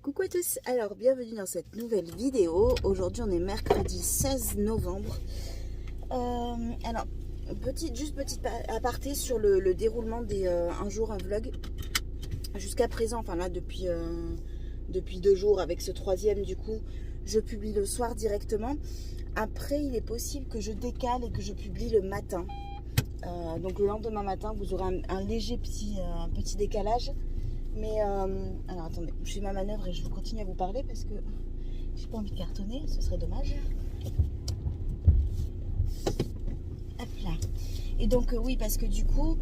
Coucou à tous, alors bienvenue dans cette nouvelle vidéo. Aujourd'hui on est mercredi 16 novembre. Alors, juste petite aparté sur le déroulement des un jour un vlog. Jusqu'à présent, enfin là depuis 2 jours avec ce troisième du coup, je publie le soir directement. Après il est possible que je décale et que je publie le matin. Donc le lendemain matin vous aurez un léger petit décalage. Mais alors attendez, je fais ma manœuvre et je continue à vous parler parce que j'ai pas envie de cartonner, ce serait dommage. Hop là. Et donc oui, parce que du coup,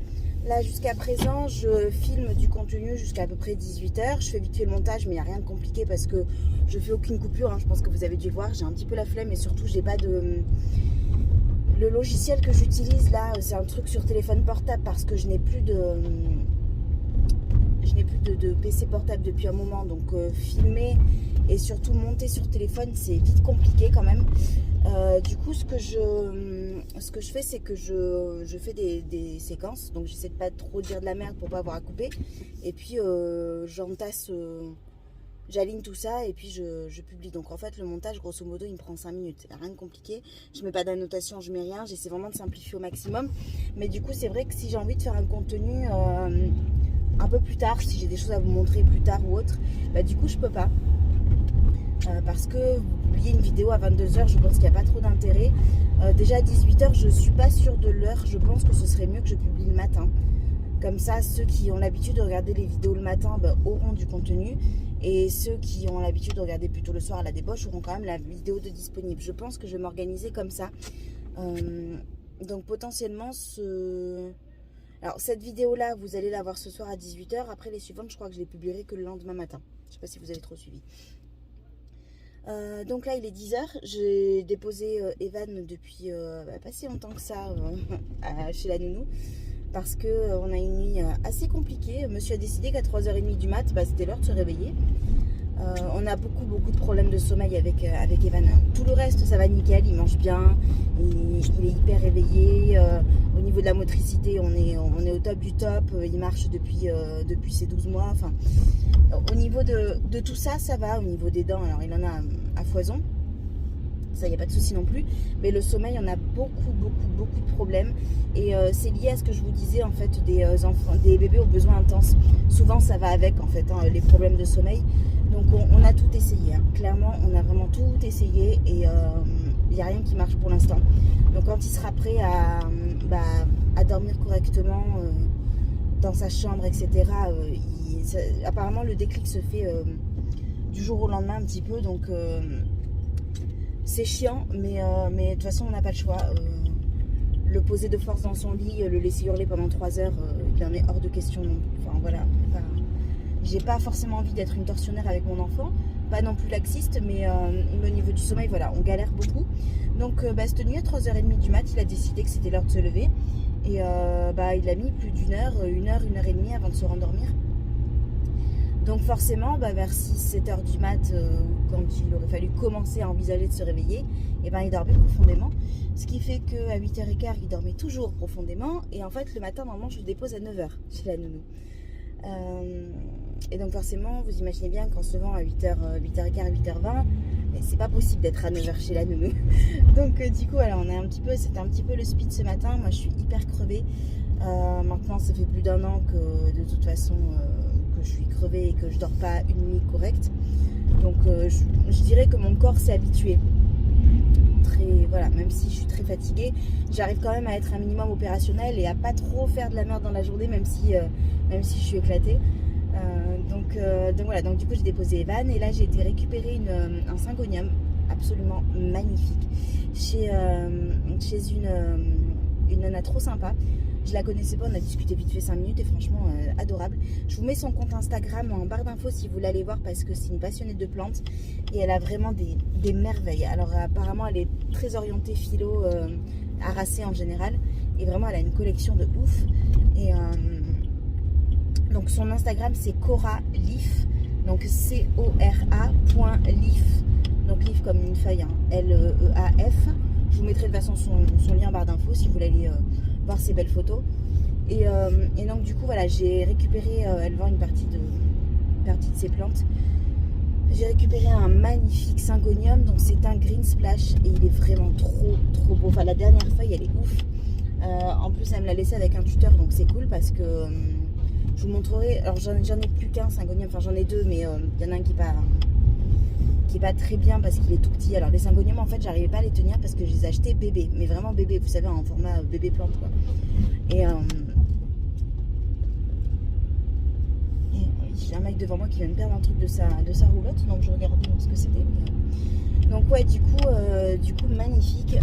là jusqu'à présent, je filme du contenu jusqu'à à peu près 18 h. Je fais vite fait le montage, mais il n'y a rien de compliqué parce que je fais aucune coupure. Hein. Je pense que vous avez dû le voir, j'ai un petit peu la flemme et surtout j'ai pas de... Le logiciel que j'utilise là, c'est un truc sur téléphone portable parce que je n'ai plus de PC portable depuis un moment, donc filmer et surtout monter sur téléphone c'est vite compliqué quand même. Du coup ce que je fais c'est que je fais des séquences, donc j'essaie de pas trop dire de la merde pour pas avoir à couper et puis j'entasse, j'aligne tout ça et puis je publie. Donc en fait le montage grosso modo il me prend 5 minutes, rien de compliqué, je mets pas d'annotation, je mets rien, j'essaie vraiment de simplifier au maximum. Mais du coup c'est vrai que si j'ai envie de faire un contenu un peu plus tard, si j'ai des choses à vous montrer plus tard ou autre, bah du coup je peux pas parce que vous publiez une vidéo à 22 h, je pense qu'il n'y a pas trop d'intérêt. Déjà à 18 h je suis pas sûre de l'heure, je pense que ce serait mieux que je publie le matin, comme ça ceux qui ont l'habitude de regarder les vidéos le matin auront du contenu et ceux qui ont l'habitude de regarder plutôt le soir à la débauche auront quand même la vidéo de disponible. Je pense que je vais m'organiser comme ça. Donc potentiellement alors cette vidéo là vous allez la voir ce soir à 18 h. Après les suivantes je crois que je les publierai que le lendemain matin. Je sais pas si vous avez trop suivi. Donc là il est 10 h. J'ai déposé Evan depuis pas si longtemps que ça chez la nounou. Parce qu'on a une nuit assez compliquée. Monsieur a décidé qu'à 3h30 du mat c'était l'heure de se réveiller. On a beaucoup de problèmes de sommeil avec Evan. Tout le reste ça va nickel, il mange bien, il est hyper réveillé. Au niveau de la motricité on est au top du top, il marche depuis ses 12 mois. Enfin, au niveau de tout ça, ça va. Au niveau des dents, alors il en a à foison, ça y a pas de souci non plus, mais le sommeil on a beaucoup de problèmes et c'est lié à ce que je vous disais en fait des bébés aux besoins intenses. Souvent ça va avec en fait les problèmes de sommeil. Donc on a tout essayé, hein. Clairement on a vraiment tout essayé et il n'y a rien qui marche pour l'instant. Donc quand il sera prêt à dormir correctement dans sa chambre, etc., apparemment le déclic se fait du jour au lendemain un petit peu, donc c'est chiant, mais de toute façon on n'a pas le choix. Le poser de force dans son lit, le laisser hurler pendant 3 heures, il en est hors de question non plus. Enfin voilà, j'ai pas forcément envie d'être une tortionnaire avec mon enfant, pas non plus laxiste, mais au niveau du sommeil, voilà, on galère beaucoup. Donc cette nuit à 3h30 du mat, il a décidé que c'était l'heure de se lever. Et il a mis plus d'une heure, 1h30 avant de se rendormir. Donc forcément, vers 6-7 h du mat, quand il aurait fallu commencer à envisager de se réveiller, il dormait profondément. Ce qui fait qu'à 8h15, il dormait toujours profondément. Et en fait, le matin, normalement, je le dépose à 9 h chez la nounou. Et donc forcément, vous imaginez bien qu'en se levant à 8h15, 8h20, c'est pas possible d'être à 9 h chez la nounou. Donc du coup, voilà, c'était un petit peu le speed ce matin. Moi, je suis hyper crevée. Maintenant, ça fait plus d'1 an que de toute façon que je suis crevée et que je dors pas une nuit correcte. Donc je dirais que mon corps s'est habitué. Voilà, même si je suis très fatiguée, j'arrive quand même à être un minimum opérationnel et à pas trop faire de la merde dans la journée, même si je suis éclatée. Donc voilà, donc du coup j'ai déposé Evan et là j'ai été récupérer un syngonium absolument magnifique chez une nana trop sympa. Je la connaissais pas, on a discuté vite fait 5 minutes et franchement adorable. Je vous mets son compte Instagram en barre d'infos si vous voulez aller voir parce que c'est une passionnée de plantes et elle a vraiment des merveilles. Alors apparemment elle est très orientée philo, aracée en général et vraiment elle a une collection de ouf. Et donc son Instagram c'est Cora Leaf, donc CORA.leaf, donc leaf comme une feuille, hein, LEAF. Je vous mettrai de toute façon son lien en barre d'infos si vous voulez aller voir ces belles photos. Et donc du coup voilà, j'ai récupéré, elle vend une partie de ses plantes. J'ai récupéré un magnifique syngonium, donc c'est un green splash et il est vraiment trop beau. Enfin la dernière feuille elle est ouf. En plus elle me l'a laissé avec un tuteur, donc c'est cool parce que je vous montrerai. Alors j'en ai plus qu'un syngonium, enfin j'en ai deux, mais il y en a un qui est pas très bien parce qu'il est tout petit. Alors les syngoniums en fait j'arrivais pas à les tenir parce que je les ai achetés bébés, mais vraiment bébés, vous savez en format bébé plante quoi. Et j'ai un mec devant moi qui vient me perdre un truc de sa roulotte, donc je regardais ce que c'était. Donc ouais, du coup magnifique.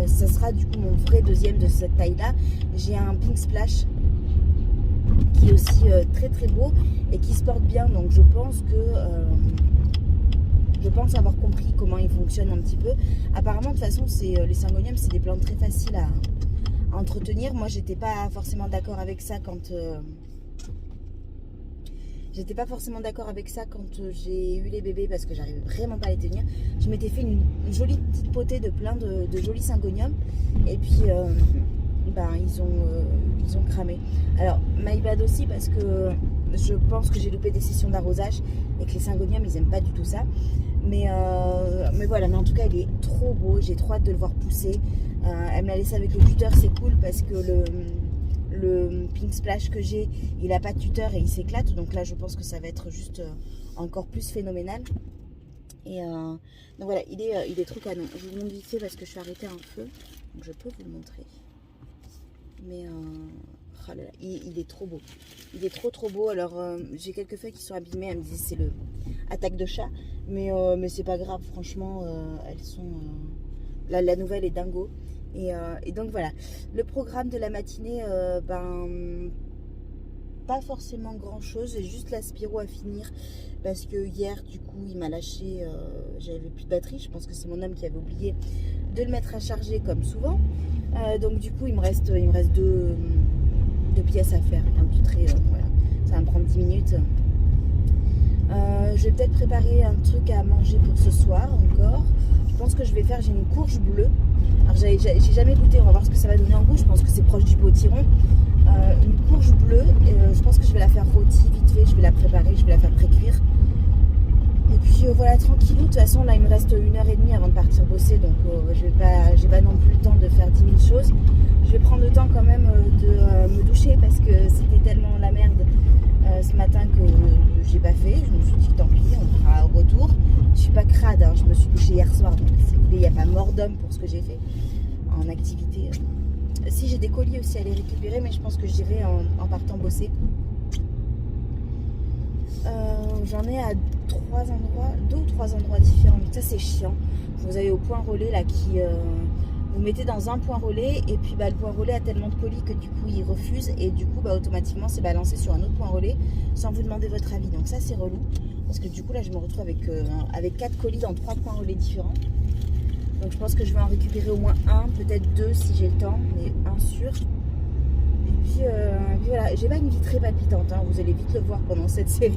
Ça sera du coup mon vrai deuxième de cette taille-là. J'ai un Pink Splash qui est aussi très beau et qui se porte bien. Donc je pense avoir compris comment il fonctionne un petit peu. Apparemment de toute façon, les syngoniums, c'est des plantes très faciles à entretenir. Moi, j'étais pas forcément d'accord avec ça quand j'ai eu les bébés parce que j'arrivais vraiment pas à les tenir. Je m'étais fait une jolie petite potée de plein de jolis syngoniums et puis ils ont cramé. Alors my bad aussi parce que je pense que j'ai loupé des sessions d'arrosage et que les syngoniums ils aiment pas du tout ça. Mais voilà, mais en tout cas il est trop beau, j'ai trop hâte de le voir pousser. Elle me l'a laissé avec le tuteur, c'est cool parce que le Pink Splash que j'ai, il n'a pas de tuteur et il s'éclate. Donc là, je pense que ça va être juste encore plus phénoménal. Et donc voilà, il est trop canon. Je vous montre vite fait parce que je suis arrêtée un feu. Donc je peux vous le montrer. Mais oh là là, il est trop beau. Il est trop beau. Alors j'ai quelques feuilles qui sont abîmées. Elle me dit c'est le attaque de chat. Mais c'est pas grave, franchement, elles sont... la nouvelle est dingo. Et donc voilà, le programme de la matinée, pas forcément grand chose, j'ai juste la Spiro à finir parce que hier du coup il m'a lâché, j'avais plus de batterie, je pense que c'est mon homme qui avait oublié de le mettre à charger comme souvent. Donc du coup il me reste deux pièces à faire, un du trait, voilà, ça va me prendre 10 minutes. Je vais peut-être préparer un truc à manger pour ce soir encore. Je pense que je vais faire, j'ai une courge bleue. Alors j'ai jamais goûté, on va voir ce que ça va donner en goût. Je pense que c'est proche du potiron. Une courge bleue, je pense que je vais la faire rôtie vite fait. Je vais la préparer, je vais la faire pré-cuire. Et puis voilà, tranquillou. De toute façon, là il me reste 1h30 avant de partir bosser. Donc j'ai pas non plus le temps de faire 10 000 choses. Je vais prendre le temps quand même de me doucher parce que c'était tellement la merde ce matin que j'ai pas fait. Je me suis dit tant pis, on fera au retour. Je suis pas crade, hein. Je me suis couchée hier soir, donc il n'y a pas mort d'homme pour ce que j'ai fait en activité. Si j'ai des colis aussi à les récupérer, mais je pense que j'irai en partant bosser. J'en ai à 2 ou 3 endroits différents. Donc ça c'est chiant. Vous avez au point relais là qui vous mettez dans un point relais et puis le point relais a tellement de colis que du coup il refuse et du coup automatiquement c'est balancé sur un autre point relais sans vous demander votre avis. Donc ça c'est relou parce que du coup là je me retrouve avec 4 colis dans 3 points relais différents. Donc je pense que je vais en récupérer au moins un, peut-être 2 si j'ai le temps, mais un sûr. Et puis voilà, j'ai pas une vie très palpitante, hein. Vous allez vite le voir pendant cette série.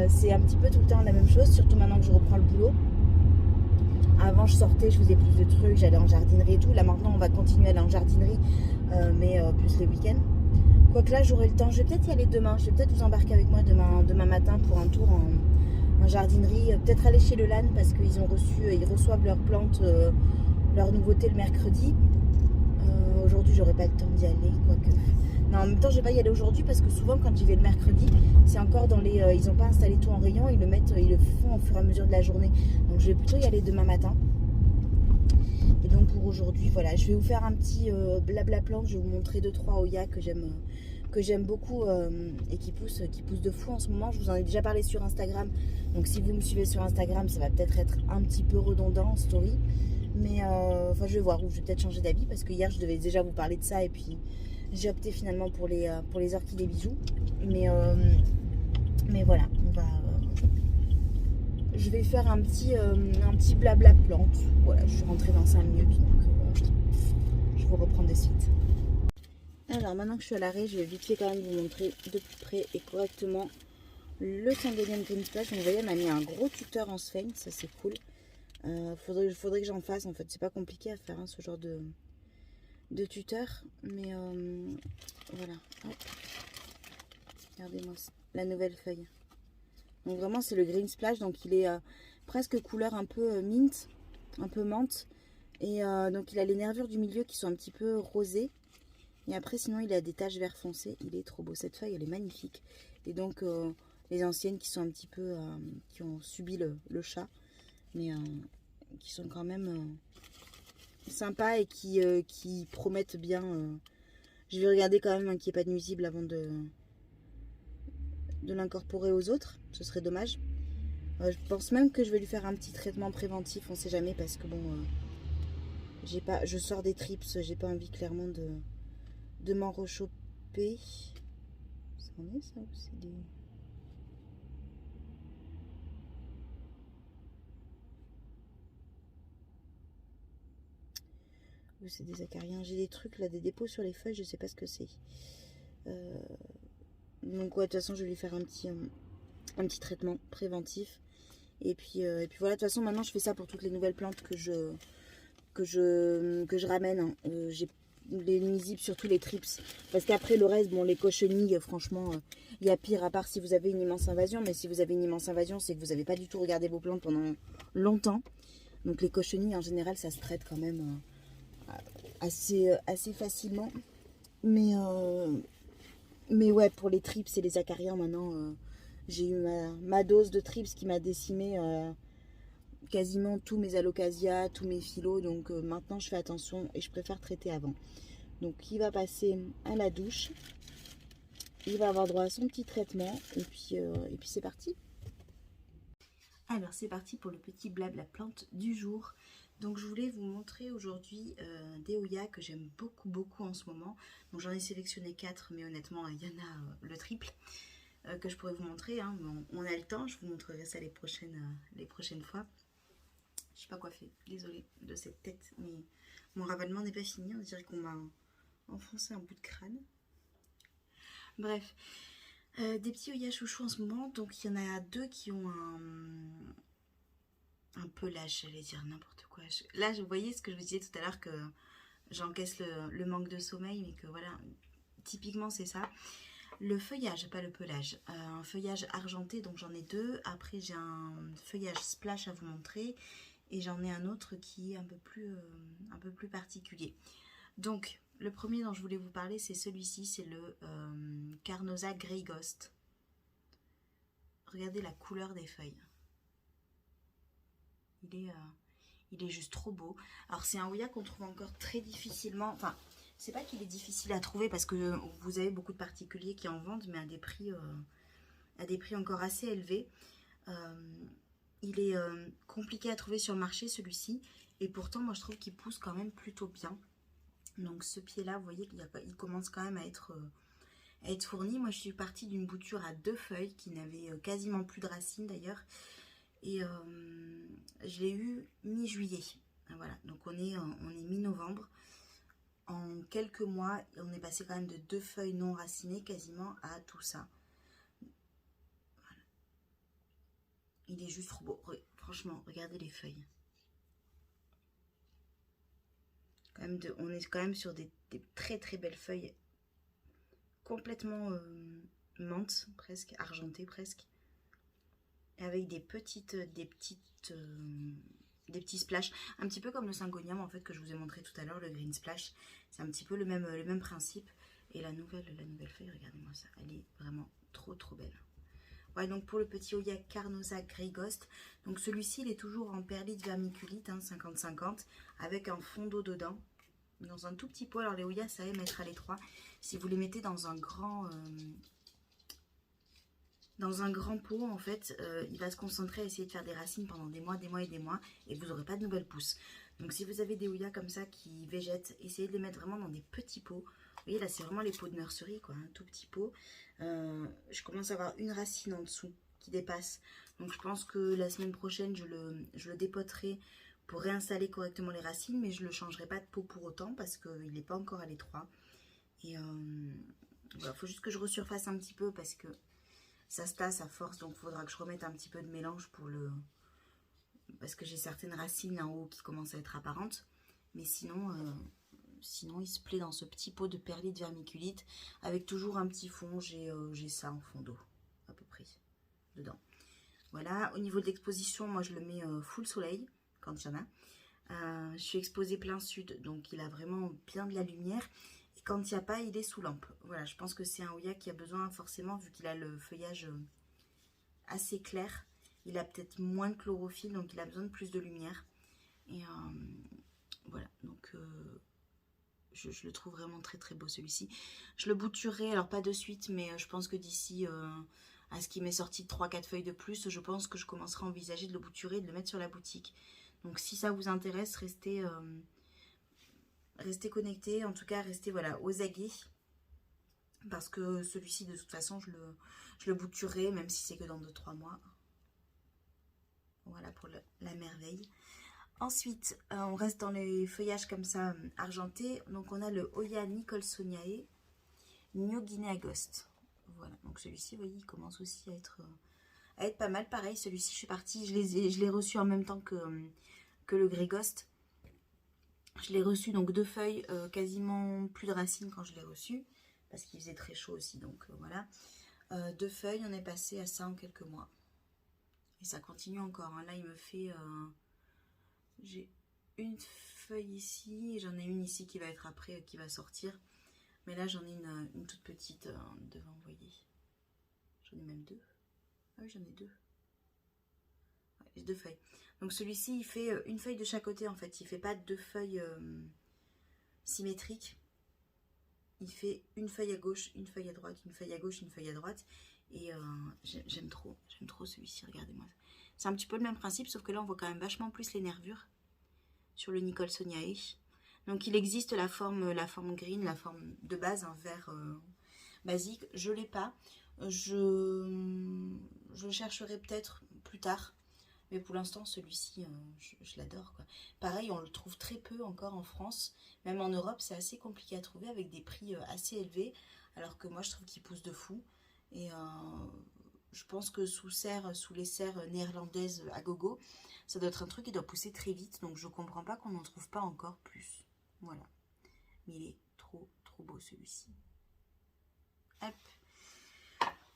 C'est un petit peu tout le temps la même chose, surtout maintenant que je reprends le boulot. Avant je sortais, je faisais plus de trucs, j'allais en jardinerie et tout. Là maintenant on va continuer à aller en jardinerie, mais plus les week-ends. Quoique là j'aurai le temps, je vais peut-être y aller demain. Je vais peut-être vous embarquer avec moi demain matin pour un tour en jardinerie. Peut-être aller chez le LAN parce qu'ils reçoivent leurs plantes, leurs nouveautés le mercredi. Aujourd'hui j'aurai pas le temps d'y aller, quoique... Non, en même temps je vais pas y aller aujourd'hui parce que souvent quand j'y vais le mercredi, c'est encore dans les... ils n'ont pas installé tout en rayon, ils le font au fur et à mesure de la journée. Donc je vais plutôt y aller demain matin. Et donc pour aujourd'hui, voilà, je vais vous faire un petit blabla plante, je vais vous montrer 2-3 Oya que j'aime beaucoup et qui poussent de fou en ce moment. Je vous en ai déjà parlé sur Instagram, donc si vous me suivez sur Instagram, ça va peut-être être un petit peu redondant en story. Mais enfin je vais voir, ou je vais peut-être changer d'avis parce que hier je devais déjà vous parler de ça et puis j'ai opté finalement pour les orchidées bijoux. Mais voilà, je vais faire un petit blabla plante. Voilà, je suis rentrée dans 5 minutes, donc je vous reprends de suite. Alors maintenant que je suis à l'arrêt, je vais vite fait quand même vous montrer de plus près et correctement le syngonium Green Splash. Donc vous voyez, elle m'a mis un gros tuteur en sphène, ça c'est cool. Faudrait que j'en fasse, en fait c'est pas compliqué à faire, hein, ce genre de tuteur, mais voilà. Hop. Regardez-moi la nouvelle feuille, Donc vraiment c'est le Green Splash, donc il est presque couleur un peu mint, un peu menthe. Et donc il a les nervures du milieu qui sont un petit peu rosées. Et après sinon il a des taches vert foncé, il est trop beau. Cette feuille elle est magnifique. Et donc les anciennes qui sont un petit peu, qui ont subi le chat, mais qui sont quand même sympas et qui promettent bien. Je vais regarder quand même qu'il n'y ait pas de nuisible avant de l'incorporer aux autres, ce serait dommage. Je pense même que je vais lui faire un petit traitement préventif, on sait jamais, parce que bon, je sors des trips, j'ai pas envie clairement de m'en rechoper. Ça en est ça ou c'est des... Ou c'est des acariens. J'ai des trucs là, des dépôts sur les feuilles, je sais pas ce que c'est. Donc ouais, de toute façon je vais lui faire un petit traitement préventif. Et puis voilà, de toute façon maintenant je fais ça pour toutes les nouvelles plantes que je ramène. Hein. J'ai les nuisibles, surtout les trips. Parce qu'après le reste, bon les cochenilles, franchement, il y a pire à part si vous avez une immense invasion. Mais si vous avez une immense invasion, c'est que vous n'avez pas du tout regardé vos plantes pendant longtemps. Donc les cochenilles en général ça se traite quand même assez facilement. Mais ouais, pour les trips et les acariens maintenant, j'ai eu ma dose de trips qui m'a décimé quasiment tous mes alocasias, tous mes phyllos. Donc maintenant je fais attention et je préfère traiter avant. Donc il va passer à la douche. Il va avoir droit à son petit traitement. Et puis c'est parti. Alors c'est parti pour le petit blabla plante du jour. Donc je voulais vous montrer aujourd'hui des Hoya que j'aime beaucoup en ce moment. Donc j'en ai sélectionné 4, mais honnêtement il y en a le triple que je pourrais vous montrer. Hein. Bon, on a le temps, je vous montrerai ça les prochaines fois. Je sais pas quoi faire, désolée de cette tête, mais mon ravalement n'est pas fini. On dirait qu'on m'a enfoncé un bout de crâne. Bref, des petits Hoya chouchou en ce moment. Donc il y en a 2 qui ont un pelage, j'allais dire n'importe quoi. Là, vous voyez ce que je vous disais tout à l'heure, que j'encaisse le manque de sommeil, mais que voilà, typiquement c'est ça. Le feuillage, pas le pelage, un feuillage argenté, donc j'en ai 2. Après j'ai un feuillage splash à vous montrer, et j'en ai un autre qui est un peu plus particulier. Donc le premier dont je voulais vous parler, c'est celui-ci, c'est le Carnosa Grey Ghost. Regardez la couleur des feuilles. Il est juste trop beau. Alors c'est un Hoya qu'on trouve encore très difficilement. Enfin, c'est pas qu'il est difficile à trouver parce que vous avez beaucoup de particuliers qui en vendent, mais à des prix encore assez élevés. Il est compliqué à trouver sur le marché celui-ci. Et pourtant, moi je trouve qu'il pousse quand même plutôt bien. Donc ce pied-là, vous voyez qu'il commence quand même à être fourni. Moi je suis partie d'une bouture à 2 feuilles qui n'avait quasiment plus de racines d'ailleurs. Et je l'ai eu mi-juillet. Voilà, donc on est mi-novembre. En quelques mois, on est passé quand même de 2 feuilles non racinées quasiment à tout ça. Voilà. Il est juste trop beau. Franchement, regardez les feuilles. On est quand même sur des très très belles feuilles. Complètement menthes, presque, argentées presque. Avec des petits splashs, un petit peu comme le Syngonium en fait que je vous ai montré tout à l'heure, le Green Splash. C'est un petit peu le même principe. Et la nouvelle feuille, regardez-moi ça, elle est vraiment trop belle. Ouais, donc pour le petit Hoya Carnosa Grey Ghost, donc celui-ci il est toujours en perlite vermiculite, hein, 50-50, avec un fond d'eau dedans, dans un tout petit pot. Alors les Hoya ça aime être à l'étroit. Si vous les mettez dans un grand pot, en fait, il va se concentrer à essayer de faire des racines pendant des mois et vous n'aurez pas de nouvelles pousses. Donc si vous avez des Hoya comme ça qui végètent, essayez de les mettre vraiment dans des petits pots. Vous voyez là c'est vraiment les pots de nurserie quoi, un tout petit pot. Je commence à avoir une racine en dessous qui dépasse. Donc je pense que la semaine prochaine je le dépoterai pour réinstaller correctement les racines, mais je ne le changerai pas de pot pour autant parce qu'il n'est pas encore à l'étroit. Et voilà, faut juste que je resurface un petit peu parce que ça se tasse à force, donc il faudra que je remette un petit peu de mélange parce que j'ai certaines racines en haut qui commencent à être apparentes. Mais sinon il se plaît dans ce petit pot de perlite vermiculite avec toujours un petit fond. J'ai ça en fond d'eau à peu près dedans. Voilà, au niveau de l'exposition, moi je le mets full soleil, quand il y en a. Je suis exposée plein sud, donc il a vraiment bien de la lumière. Et quand il n'y a pas, il est sous lampe. Voilà, je pense que c'est un Oya qui a besoin forcément, vu qu'il a le feuillage assez clair. Il a peut-être moins de chlorophylle, donc il a besoin de plus de lumière. Et voilà, donc je le trouve vraiment très très beau celui-ci. Je le bouturerai, alors pas de suite, mais je pense que d'ici à ce qui m'est sorti 3-4 feuilles de plus, je pense que je commencerai à envisager de le bouturer et de le mettre sur la boutique. Donc si ça vous intéresse, restez connectés, en tout cas restez voilà, aux aguets. Parce que celui-ci, de toute façon, je le bouturerai, même si c'est que dans 2-3 mois. Voilà pour la merveille. Ensuite, on reste dans les feuillages comme ça, argentés. Donc on a le Oya Nicholsoniae New Guinea Ghost. Voilà, donc celui-ci, vous voyez, il commence aussi à être pas mal. Pareil, celui-ci, je suis partie, je l'ai reçu en même temps que le Grey Ghost. Je l'ai reçu, donc 2 feuilles, quasiment plus de racines quand je l'ai reçu. Parce qu'il faisait très chaud aussi, donc voilà. 2 feuilles, on est passé à ça en quelques mois. Et ça continue encore, hein. Là il me fait... j'ai une feuille ici, et j'en ai une ici qui va être après, qui va sortir. Mais là j'en ai une toute petite devant, vous voyez. J'en ai même 2. Ah oui, j'en ai 2. Ouais, j'ai 2 feuilles. Donc celui-ci, il fait une feuille de chaque côté en fait. Il fait pas 2 feuilles symétriques. Il fait une feuille à gauche, une feuille à droite, une feuille à gauche, une feuille à droite. Et j'aime trop celui-ci, regardez-moi. C'est un petit peu le même principe, sauf que là on voit quand même vachement plus les nervures sur le Nicholsoniae. Donc il existe la forme green, la forme de base, un vert basique. Je l'ai pas. Je chercherai peut-être plus tard. Mais pour l'instant, celui-ci, je l'adore, quoi. Pareil, on le trouve très peu encore en France. Même en Europe, c'est assez compliqué à trouver avec des prix assez élevés. Alors que moi, je trouve qu'il pousse de fou. Et je pense que sous les serres néerlandaises à gogo, ça doit être un truc qui doit pousser très vite. Donc je comprends pas qu'on n'en trouve pas encore plus. Voilà. Mais il est trop, trop beau celui-ci. Hop.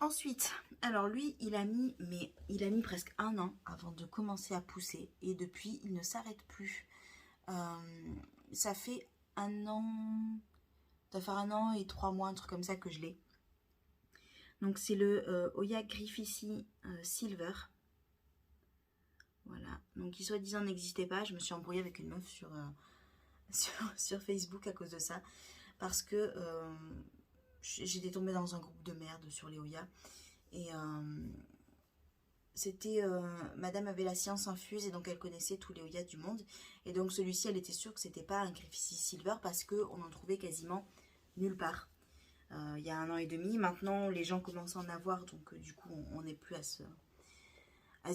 Ensuite, alors lui, il a mis presque 1 an avant de commencer à pousser. Et depuis, il ne s'arrête plus. Ça fait 1 an... Ça fait 1 an et 3 mois, un truc comme ça que je l'ai. Donc c'est le Oya Griffici Silver. Voilà. Donc il soi-disant n'existait pas. Je me suis embrouillée avec une meuf sur Facebook à cause de ça. Parce que... j'étais tombée dans un groupe de merde sur les Oya et c'était madame avait la science infuse et donc elle connaissait tous les Oya du monde et donc celui-ci elle était sûre que c'était pas un Griffici Silver parce qu'on en trouvait quasiment nulle part il y a 1 an et demi. Maintenant les gens commencent à en avoir, donc du coup on n'est plus à ce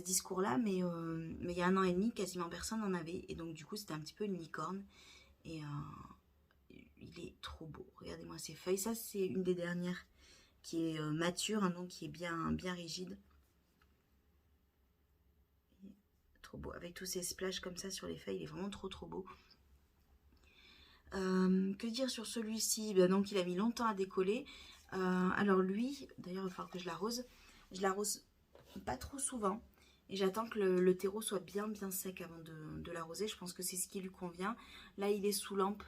discours là, mais il y a 1 an et demi quasiment personne n'en avait et donc du coup c'était un petit peu une licorne et il est trop beau. Regardez-moi ces feuilles. Ça, c'est une des dernières qui est mature, hein, donc qui est bien rigide. Trop beau. Avec tous ces splashes comme ça sur les feuilles, il est vraiment trop trop beau. Que dire sur celui-ci? Ben, donc, il a mis longtemps à décoller. Alors lui, d'ailleurs, il va falloir que je l'arrose. Je l'arrose pas trop souvent. Et j'attends que le terreau soit bien sec avant de l'arroser. Je pense que c'est ce qui lui convient. Là, il est sous lampe.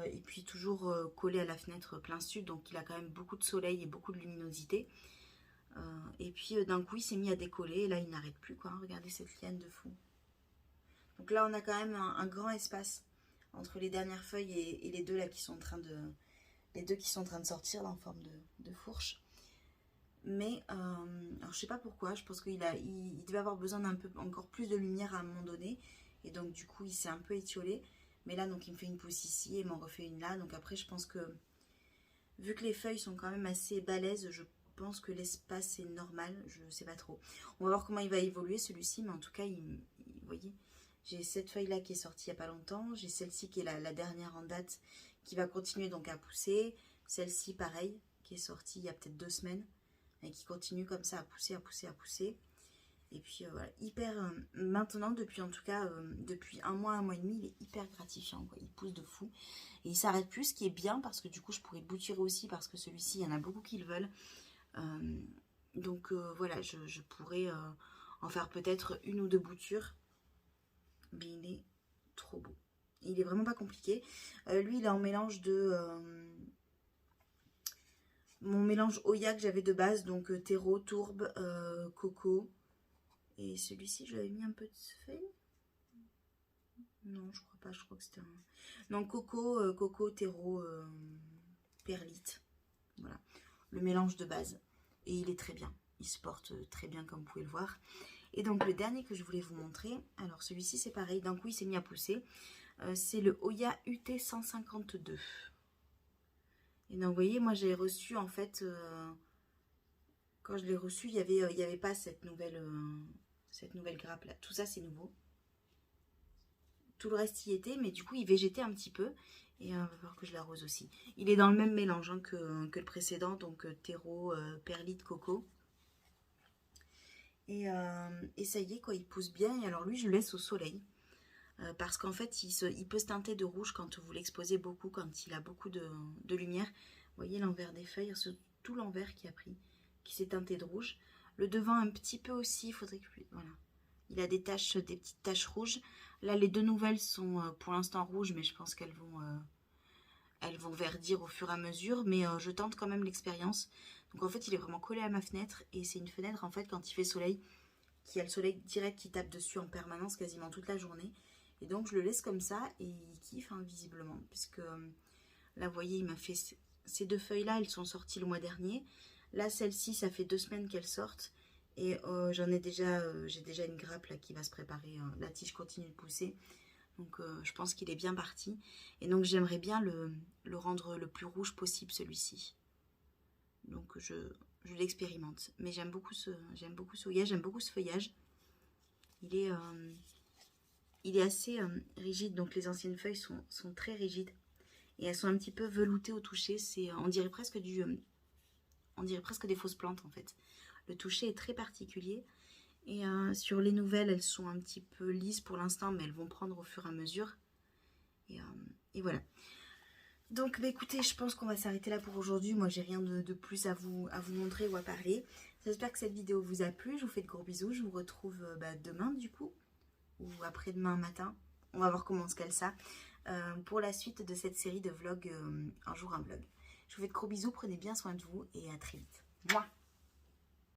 Et puis toujours collé à la fenêtre plein sud, donc il a quand même beaucoup de soleil et beaucoup de luminosité. Et puis d'un coup il s'est mis à décoller et là il n'arrête plus, quoi. Regardez cette liane de fou. Donc là on a quand même un grand espace entre les dernières feuilles et les deux là qui sont en train de sortir là, en forme de fourche. Mais alors je sais pas pourquoi, je pense qu'il devait avoir besoin d'un peu encore plus de lumière à un moment donné et donc du coup il s'est un peu étiolé. Mais là, donc, il me fait une pousse ici et m'en refait une là. Donc après, je pense que, vu que les feuilles sont quand même assez balèzes, je pense que l'espace est normal. Je ne sais pas trop. On va voir comment il va évoluer, celui-ci. Mais en tout cas, vous voyez, j'ai cette feuille-là qui est sortie il n'y a pas longtemps. J'ai celle-ci qui est la dernière en date, qui va continuer donc à pousser. Celle-ci, pareil, qui est sortie il y a peut-être 2 semaines. Et qui continue comme ça à pousser, à pousser, à pousser. Et puis voilà, hyper maintenant, depuis 1 mois, 1 mois et demi, il est hyper gratifiant, quoi. Il pousse de fou. Et il s'arrête plus, ce qui est bien parce que du coup, je pourrais le bouturer aussi parce que celui-ci, il y en a beaucoup qui le veulent. Donc voilà, je pourrais en faire peut-être une ou deux boutures. Mais il est trop beau. Il est vraiment pas compliqué. Lui, il est en mélange de... mon mélange Oya que j'avais de base, donc terreau, tourbe, coco. Et celui-ci, je l'avais mis un peu de feuille. Non, je crois pas, je crois que c'était un... Non, coco, coco, terreau, perlite. Voilà, le mélange de base. Et il est très bien. Il se porte très bien comme vous pouvez le voir. Et donc le dernier que je voulais vous montrer, alors celui-ci c'est pareil, d'un coup il s'est mis à pousser. C'est le Oya UT 152. Et donc vous voyez, moi j'ai reçu en fait, quand je l'ai reçu, il y avait pas cette nouvelle grappe là. Tout ça c'est nouveau. Tout le reste y était, mais du coup il végétait un petit peu. Et on va voir que je l'arrose aussi. Il est dans le même mélange hein, que le précédent, donc terreau, perlite, coco. Et ça y est, quoi, il pousse bien. Et alors lui, je le laisse au soleil. Parce qu'en fait, il peut se teinter de rouge quand vous l'exposez beaucoup, quand il a beaucoup de lumière. Vous voyez l'envers des feuilles, tout l'envers qui a pris, qui s'est teinté de rouge. Le devant un petit peu aussi, il faudrait que... Voilà. Il a des petites taches rouges. Là, les deux nouvelles sont pour l'instant rouges, mais je pense qu'elles vont verdir au fur et à mesure. Mais je tente quand même l'expérience. Donc en fait, il est vraiment collé à ma fenêtre. Et c'est une fenêtre, en fait, quand il fait soleil, qui a le soleil direct qui tape dessus en permanence quasiment toute la journée. Et donc, je le laisse comme ça et il kiffe, hein, visiblement. Puisque là, vous voyez, il m'a fait... Ces deux feuilles-là, elles sont sorties le mois dernier. Là, celle-ci, ça fait 2 semaines qu'elles sortent. Et j'ai déjà une grappe là qui va se préparer. La tige continue de pousser. Donc je pense qu'il est bien parti. Et donc j'aimerais bien le rendre le plus rouge possible celui-ci. Donc je l'expérimente. Mais j'aime beaucoup ce Oya, j'aime beaucoup ce feuillage. Il est assez rigide. Donc les anciennes feuilles sont très rigides. Et elles sont un petit peu veloutées au toucher. On dirait presque des fausses plantes en fait. Le toucher est très particulier. Et sur les nouvelles, elles sont un petit peu lisses pour l'instant, mais elles vont prendre au fur et à mesure. Et voilà. Donc, bah, écoutez, je pense qu'on va s'arrêter là pour aujourd'hui. Moi, j'ai rien de plus à vous montrer ou à parler. J'espère que cette vidéo vous a plu. Je vous fais de gros bisous. Je vous retrouve demain, du coup, ou après-demain matin. On va voir comment on se cale ça. Pour la suite de cette série de vlogs, un jour un vlog. Je vous fais de gros bisous. Prenez bien soin de vous et à très vite. Mouah.